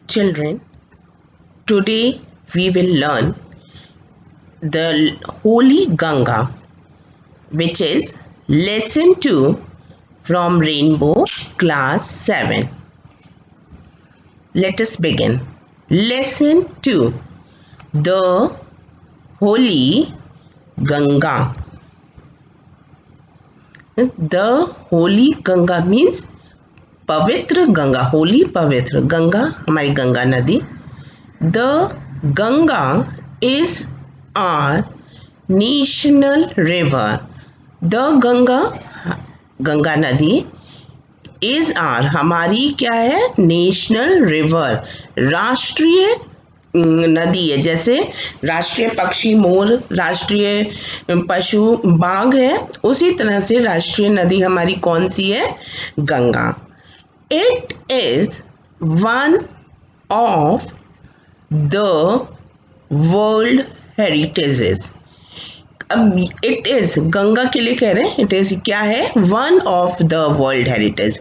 Children, today we will learn the Holy Ganga, which is lesson 2 from Rainbow Class 7. Let us begin. Lesson 2, the Holy Ganga. The Holy Ganga means पवित्र गंगा. होली पवित्र, गंगा हमारी गंगा नदी. The Ganga is our national river. The Ganga नदी is our, हमारी क्या है, national river, राष्ट्रीय नदी है. जैसे राष्ट्रीय पक्षी मोर, राष्ट्रीय पशु बाघ है, उसी तरह से राष्ट्रीय नदी हमारी कौन सी है, Ganga. It is one of the world heritages. अब इट इज गंगा के लिए कह रहे हैं, इट इज क्या है, one of the world heritage.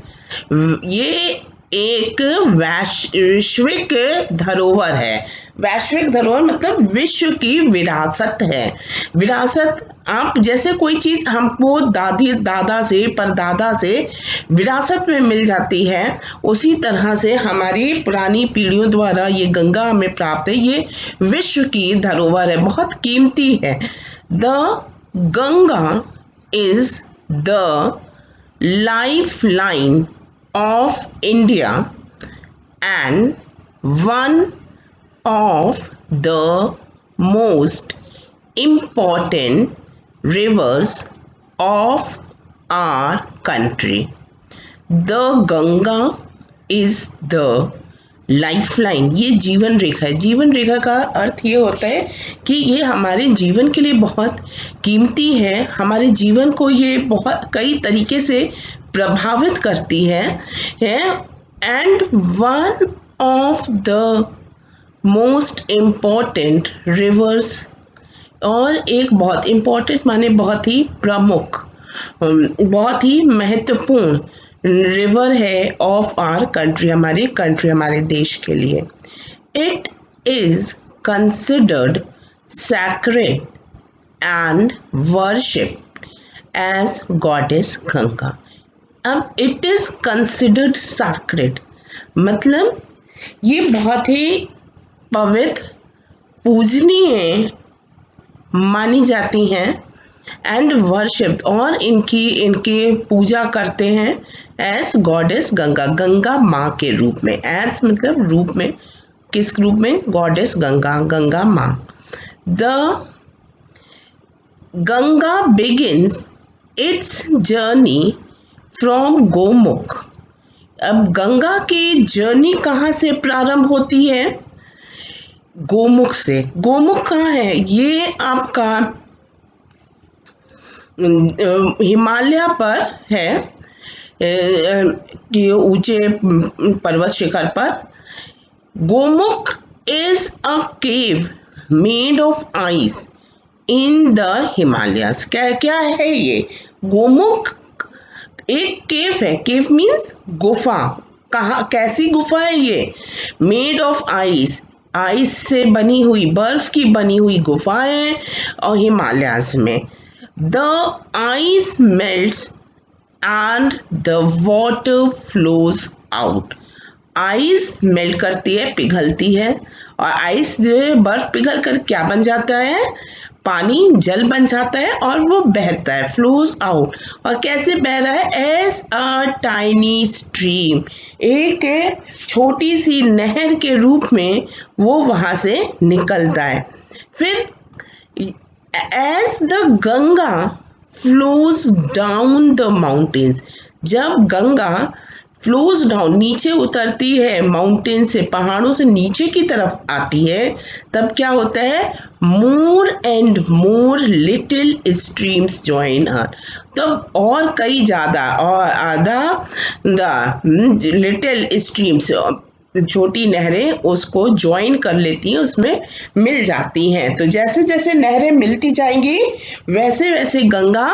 ये एक वैश्विक धरोहर है. वैश्विक धरोहर मतलब विश्व की विरासत है. विरासत, आप जैसे कोई चीज हमको दादी दादा से परदादा से विरासत में मिल जाती है, उसी तरह से हमारी पुरानी पीढ़ियों द्वारा ये गंगा हमें प्राप्त है. ये विश्व की धरोहर है, बहुत कीमती है. The Ganga is the lifeline of India and one of the most important rivers of our country. The Ganga is the lifeline, ये जीवन रेखा है. जीवन रेखा का अर्थ ये होता है कि ये हमारे जीवन के लिए बहुत कीमती है. हमारे जीवन को ये बहुत कई तरीके से प्रभावित करती है. And one of the most important reverse, और एक बहुत इम्पॉर्टेंट माने बहुत ही प्रमुख, बहुत ही महत्वपूर्ण रिवर है ऑफ आवर कंट्री, हमारे देश के लिए. It is considered sacred and worship as goddess Ganga. अब इट इज कंसिडर्ड सैक्रेड मतलब ये बहुत ही पवित्र, पूजनीय मानी जाती हैं. एंड वर्शिप, और इनके पूजा करते हैं एज गॉडेस गंगा, गंगा माँ के रूप में. एज मतलब रूप में, किस रूप में, गॉडेस गंगा, गंगा माँ. The Ganga begins it's journey from Gomukh. अब गंगा की जर्नी कहाँ से प्रारंभ होती है, गोमुख से. गोमुख कहाँ है, ये आपका हिमालय पर है, ऊंचे पर्वत शिखर पर. Gomukh is a cave made of ice in the Himalayas. क्या है ये, गोमुख एक केव है. केव मीन्स गुफा. कहाँ, कैसी गुफा है ये, मेड ऑफ आइस, आइस से बनी हुई, बर्फ की बनी हुई गुफा है और हिमालयस में. The ice melts and the water flows out. Ice melt करती है, पिघलती है, और आइस जो है, बर्फ पिघल कर क्या बन जाता है, पानी, जल बन जाता है, और वो बहता है, फ्लोज आउट. और कैसे बह रहा है, एज अ टाइनी स्ट्रीम, एक छोटी सी नहर के रूप में वो वहां से निकलता है. फिर as the Ganga flows down the mountains, जब गंगा फ्लोज डाउन, नीचे उतरती है, माउंटेन से, पहाड़ों से नीचे की तरफ आती है, तब क्या होता है, more and more little streams join हर. तब और कई ज़्यादा और आधा द लिटिल स्ट्रीम्स, छोटी नहरें उसको ज्वाइन कर लेती हैं, उसमें मिल जाती हैं। तो जैसे जैसे नहरें मिलती जाएंगी वैसे वैसे गंगा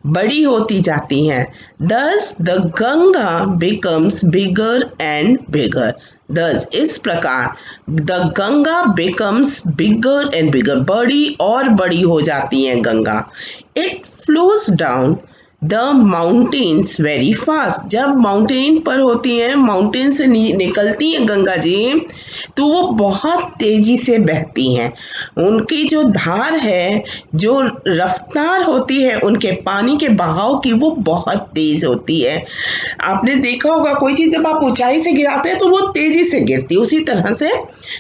बड़ी होती जाती हैं। दस the Ganga becomes bigger and bigger. दस इस प्रकार the Ganga becomes bigger and bigger, बड़ी और बड़ी हो जाती हैं Ganga. It flows down the mountains very fast. जब माउंटेन पर होती हैं, माउंटेन से निकलती हैं गंगा जी, तो वो बहुत तेजी से बहती हैं। उनकी जो धार है, जो रफ्तार होती है उनके पानी के बहाव की, वो बहुत तेज होती है। आपने देखा होगा कोई चीज जब आप ऊंचाई से गिराते हैं तो वो तेजी से गिरती है, उसी तरह से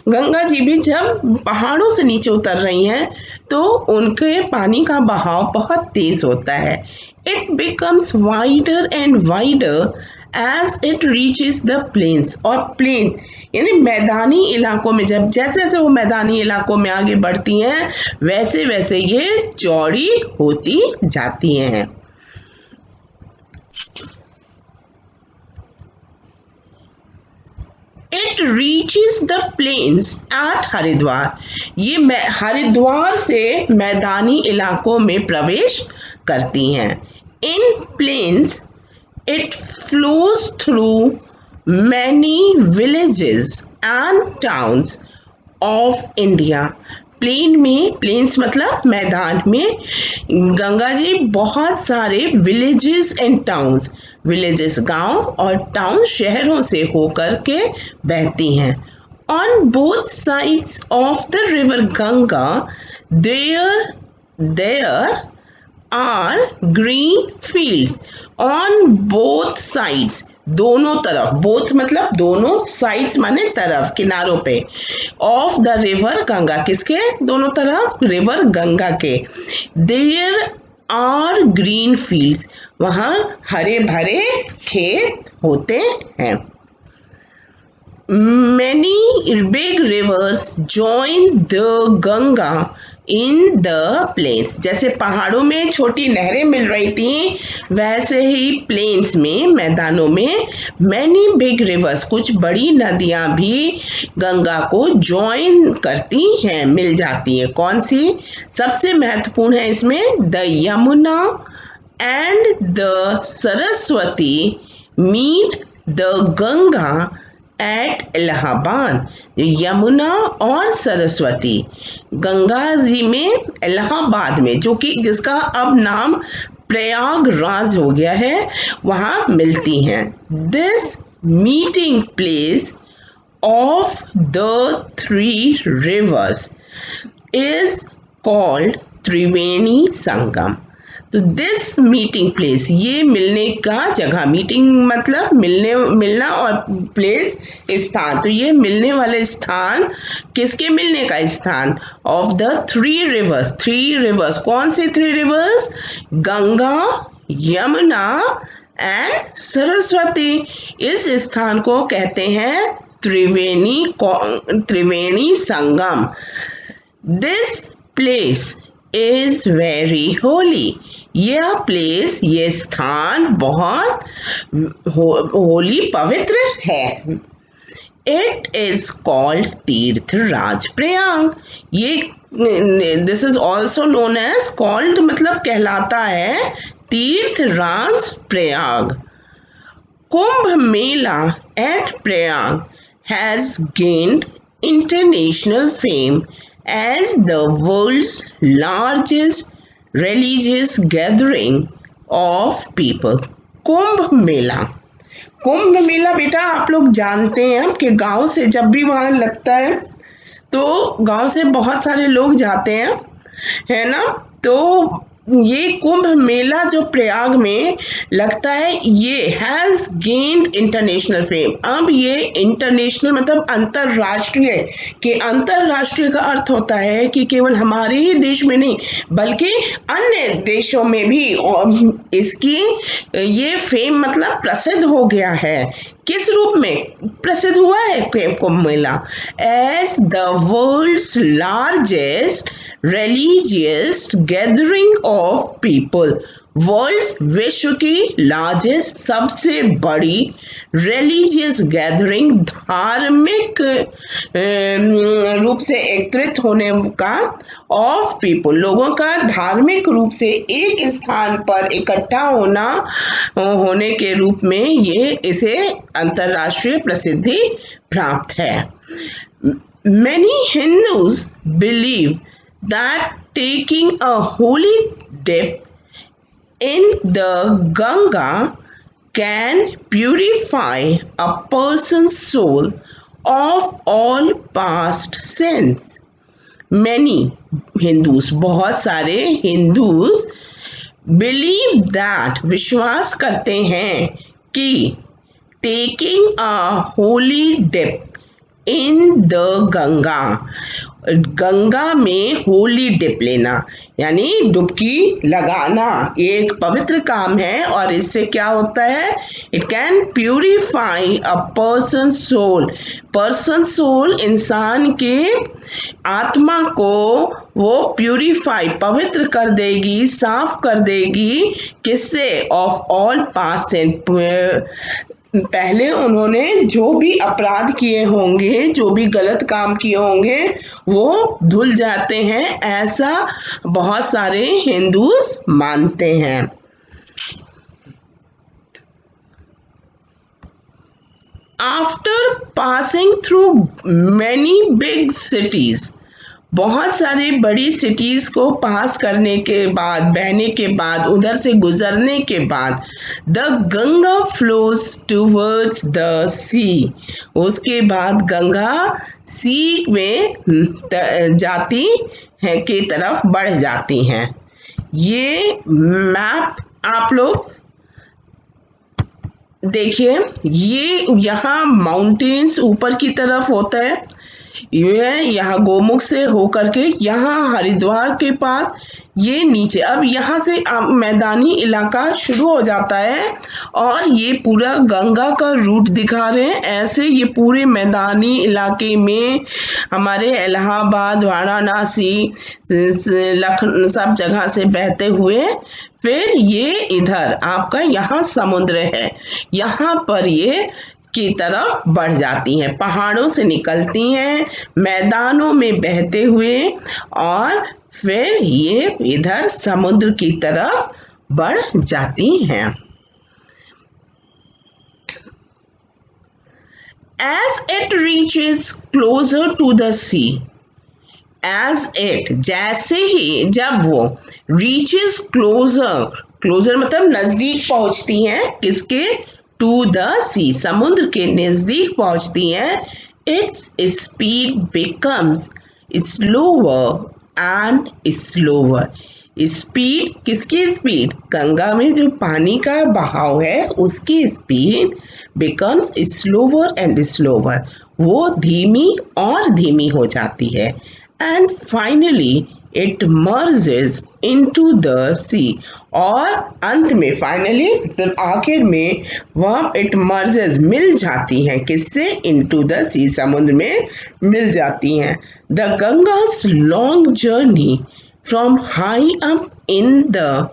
गंगा जी भी जब पहाड़ों से नीचे उतर रही हैं तो उनके पानी का बहाव बहुत तेज होता है। It becomes wider and wider as it reaches the plains. और प्लेन यानी मैदानी इलाकों में, जब जैसे जैसे वो मैदानी इलाकों में आगे बढ़ती हैं वैसे वैसे ये चौड़ी होती जाती हैं। It reaches the plains at Haridwar. ये हरिद्वार से मैदानी इलाकों में प्रवेश करती हैं। In plains it flows through many villages and towns of India. Plain में, प्लेन्स मतलब मैदान में, गंगा जी बहुत सारे विलेजेस एंड टाउन्स, विलेजेस गांव और टाउन शहरों से होकर के बहती हैं। On both sides of the river Ganga there there are green fields. On both sides, दोनों तरफ, बोथ मतलब दोनों, साइड्स माने तरफ, किनारों पे, ऑफ द रिवर गंगा, किसके दोनों तरफ, रिवर गंगा के। देयर आर ग्रीन फील्ड्स, वहां हरे भरे खेत होते हैं। Many big rivers join the Ganga in the plains। जैसे पहाड़ों में छोटी नहरें मिल रही थी वैसे ही प्लेन्स में, मैदानों में many big rivers, कुछ बड़ी नदियां भी गंगा को ज्वाइन करती हैं, मिल जाती हैं। कौन सी सबसे महत्वपूर्ण है इसमें? The Yamuna and the Saraswati meet the Ganga at Allahabad. Yamuna और सरस्वती गंगा जी में इलाहाबाद में, जो कि जिसका अब नाम प्रयागराज हो गया है, वहां मिलती हैं। This meeting place of the three rivers is called Triveni Sangam. तो दिस मीटिंग प्लेस, ये मिलने का जगह, मीटिंग मतलब मिलना और प्लेस स्थान, तो ये मिलने वाले स्थान, किसके मिलने का स्थान? Of the three rivers. Three rivers, कौन से three rivers? Ganga, Yamuna and Saraswati. इस स्थान को कहते हैं Triveni Sangam. This place is very holy. यह प्लेस, ये स्थान बहुत होली, पवित्र है। It is called Tirthraj Prayag. ये this is also known as, called मतलब कहलाता है, Tirthraj Prayag. Kumbh Mela at Prayag has gained international fame as the world's largest religious gathering of people। Kumbh Mela, Kumbh Mela बेटा आप लोग जानते हैं कि गांव से जब भी वहां लगता है तो गांव से बहुत सारे लोग जाते हैं, है ना। तो ये कुंभ मेला जो प्रयाग में लगता है, ये हैज गेन्ड इंटरनेशनल फेम। अब ये इंटरनेशनल मतलब अंतरराष्ट्रीय, कि अंतरराष्ट्रीय का अर्थ होता है कि केवल हमारे ही देश में नहीं बल्कि अन्य देशों में भी इसकी ये फेम मतलब प्रसिद्ध हो गया है। किस रूप में प्रसिद्ध हुआ है Kumbh Mela? As the world's largest religious gathering of people। World विश्व की लार्जेस्ट सबसे बड़ी रिलीजियस गैदरिंग धार्मिक रूप से एकत्रित होने का ऑफ पीपल लोगों का धार्मिक रूप से एक स्थान पर इकट्ठा होने के रूप में ये इसे अंतरराष्ट्रीय प्रसिद्धि प्राप्त है. Many Hindus believe that taking a holy dip in the Ganga can purify a person's soul of all past sins. Many Hindus, बहुत सारे Hindus believe that, विश्वास करते हैं कि taking a holy dip in the Ganga, Ganga में Holi dip लेना यानी डुबकी लगाना एक पवित्र काम है और इससे क्या होता है, it can purify a person soul इंसान के आत्मा को वो प्यूरिफाई पवित्र कर देगी, साफ कर देगी. किससे? ऑफ ऑल पास्ट सिन, पहले उन्होंने जो भी अपराध किए होंगे, जो भी गलत काम किए होंगे वो धुल जाते हैं, ऐसा बहुत सारे हिंदूस मानते हैं. After passing through many big cities, बहुत सारी बड़ी सिटीज को पास करने के बाद, बहने के बाद, उधर से गुजरने के बाद, the Ganga flows towards the sea, उसके बाद गंगा सी में जाती है की तरफ बढ़ जाती हैं. ये मैप आप लोग देखिए, ये यहाँ माउंटेन्स ऊपर की तरफ होता है, ये यहाँ गोमुख से होकर के यहाँ हरिद्वार के पास ये नीचे, अब यहाँ से मैदानी इलाका शुरू हो जाता है और ये पूरा गंगा का रूट दिखा रहे हैं. ऐसे ये पूरे मैदानी इलाके में हमारे इलाहाबाद, वाराणसी, लखनऊ सब जगह से बहते हुए फिर ये इधर आपका यहाँ समुद्र है, यहाँ पर ये की तरफ बढ़ जाती हैं, पहाड़ों से निकलती हैं, मैदानों में बहते हुए और फिर ये इधर समुद्र की तरफ बढ़ जाती हैं. As it reaches closer to the sea, as it, जैसे ही, जब वो reaches closer मतलब नजदीक पहुंचती हैं, किसके? टू द सी, समुद्र के नजदीक पहुंचती हैं, its speed becomes slower and slower. Speed, किसकी स्पीड? गंगा में जो पानी का बहाव है उसकी speed becomes slower and slower, वो धीमी और धीमी हो जाती है. And finally it merges into the sea, और अंत में फाइनली तो आखिर में वह इट मर्जेस मिल जाती हैं, किससे? इनटू द सी, समुद्र में मिल जाती हैं. The Ganga's long journey from high up in the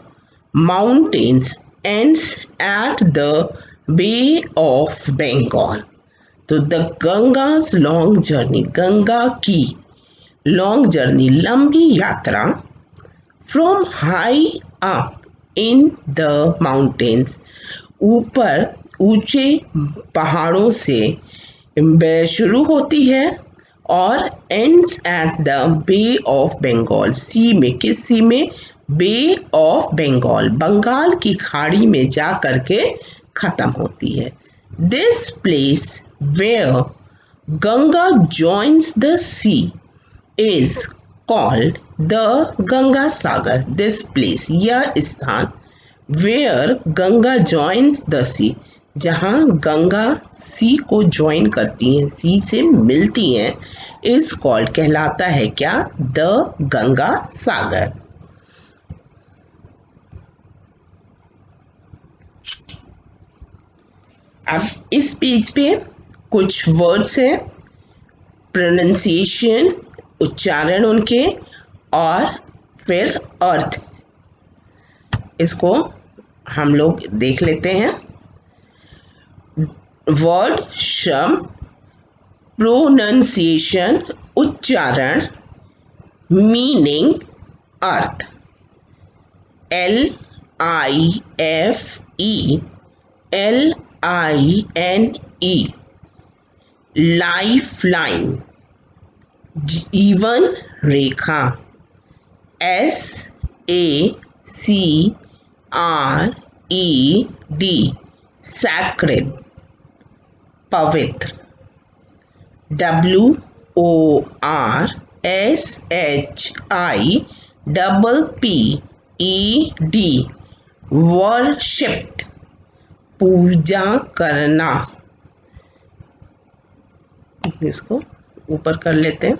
mountains ends at the Bay of Bengal. तो the Ganga's long journey, Ganga की लॉन्ग जर्नी, लंबी यात्रा, from high up in the mountains, ऊपर ऊंचे पहाड़ों से शुरू होती है और ends at the Bay of Bengal, sea में, किस सी में? बे ऑफ बंगाल, बंगाल की खाड़ी में जा करके खत्म होती है. This place where Ganga joins the sea is called the Ganga Sagar. This place, यह स्थान, where Ganga joins the sea, जहाँ गंगा सी को ज्वाइन करती हैं, सी से मिलती हैं, is called, कहलाता है क्या? the गंगा सागर. अब इस पेज पे कुछ वर्ड्स हैं, प्रोनाउंसिएशन, उच्चारण उनके, और फिर अर्थ. इसको हम लोग देख लेते हैं। वर्ड शब्द, प्रोनंसिएशन उच्चारण, मीनिंग अर्थ। LIFE, LINE, लाइफलाइन, जीवन रेखा। SACRED, sacred, पवित्र। WORSHIPPED, worshipped, पूजा करना। इसको ऊपर कर लेते हैं।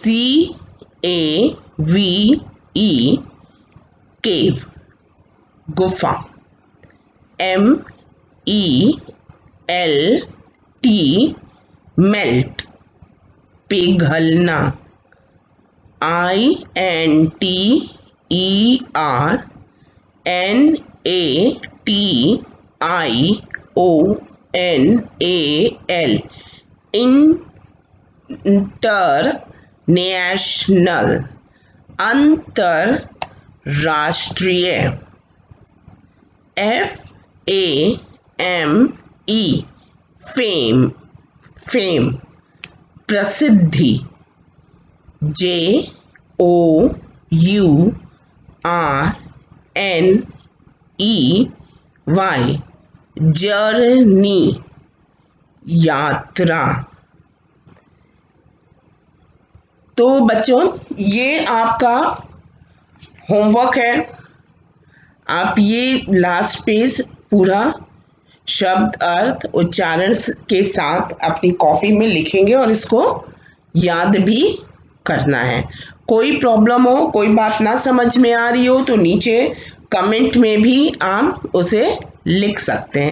CAVE, केव, गुफा। MELT, मेल्ट, पिघलना। INTERNATIONAL, इंटरनेशनल, अंतरराष्ट्रीय। FAME, फेम, फेम, प्रसिद्धि। JOURNEY, जर्नी, यात्रा। तो बच्चों ये आपका होमवर्क है। आप ये लास्ट पेज पूरा शब्द अर्थ उच्चारण के साथ अपनी कॉपी में लिखेंगे और इसको याद भी करना है। कोई प्रॉब्लम हो, कोई बात ना समझ में आ रही हो तो नीचे कमेंट में भी आप उसे लिख सकते हैं।